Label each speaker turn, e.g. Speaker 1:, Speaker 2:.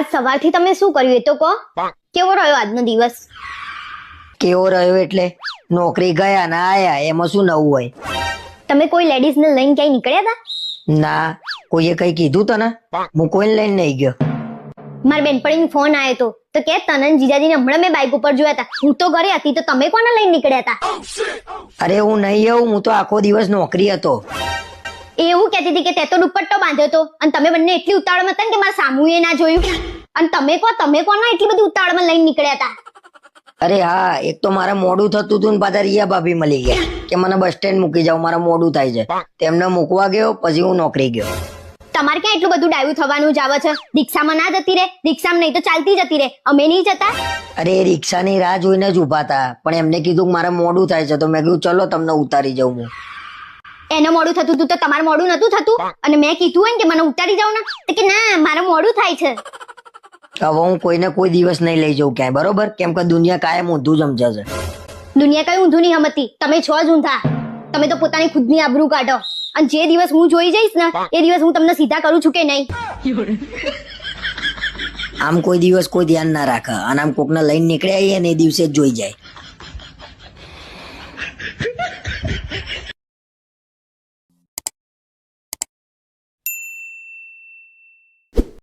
Speaker 1: આજ સવારથી તમે શું કર્યું એ તો કહો. કેવો રહ્યો આજનો દિવસ?
Speaker 2: કેવો રહ્યો એટલે નોકરી ગયા ના આયા એમાં શું નવું હોય?
Speaker 1: તમે કોઈ લેડીઝ ને લઈને ક્યાંય નીકળ્યા હતા?
Speaker 2: ના, કોઈએ કઈ કીધું તને? હું કોઈને લઈને નહીં ગયો.
Speaker 1: મારી બેનપણીનો ફોન આવ્યો તો કે તને જીજાજીને હમણાં મેં બાઇક ઉપર જોયા હતા. હું તો ઘરે હતી તો તમે કોને લઈને નીકળ્યા હતા?
Speaker 2: અરે હું નહીં આવું, હું તો આખો દિવસ નોકરી હતો.
Speaker 1: એવું કહેતી હતી કે તે તો દુપટ્ટો બાંધ્યો હતો અને તમે બંને એટલી ઉતાવળમાં હતા ને કે મારા સામુએ ના જોયું. અને તમે કોને એટલી બધી ઉતાવળમાં લઈને નીકળ્યા હતા?
Speaker 2: અરે હા, એક તો મારે મોડું થતું હતું ને પાછા રિયા ભાભી મળી ગયા કે મને બસ સ્ટેન્ડ મૂકી જાવ, મારે મોડું થાય છે. તેમને મૂકવા ગયો, પછી હું નોકરી ગયો.
Speaker 1: તમારે ક્યાં એટલું બધું ડાયું થવાનું જ આવે છે? રિક્ષામાં ના જતી રે, રિક્ષામાં નહીં તો ચાલતી જતી રે. અમે નહીં જતા?
Speaker 2: અરે રિક્ષાની રાહ જોઈને જ ઉભા હતા, પણ એમને કીધું કે મારે મોડું થાય છે, તો મેં કીધું ચલો તમને ઉતારી જાઉં હું.
Speaker 1: એને મોડું થતું હતું તો તમારે મોડું નતું થતું? અને મેં કીધું હોય ને કે મને ઉતારી જાવ ને તો કે ના મારે મોડું થાય છે.
Speaker 2: હવે હું કોઈને કોઈ દિવસ નહીં લઈ જાઉં ક્યાંય, બરોબર? કેમ કે દુનિયા કાયમ ઊંધું જ સમજે છે.
Speaker 1: દુનિયા કઈ ઊંધું નહીં સમજતી, તમે છો જ ઊંધા. તમે તો પોતાની ખુદની આબરૂ કાઢો. અને જે દિવસ હું જોઈ જઈશ ને એ દિવસ હું તમને સીધા કરું છું કે નહીં.
Speaker 2: આમ કોઈ દિવસ કોઈ ધ્યાન ના રાખે અને આમ કોકને લઈને નીકળ્યા ને એ દિવસે જ જોઈ જાય.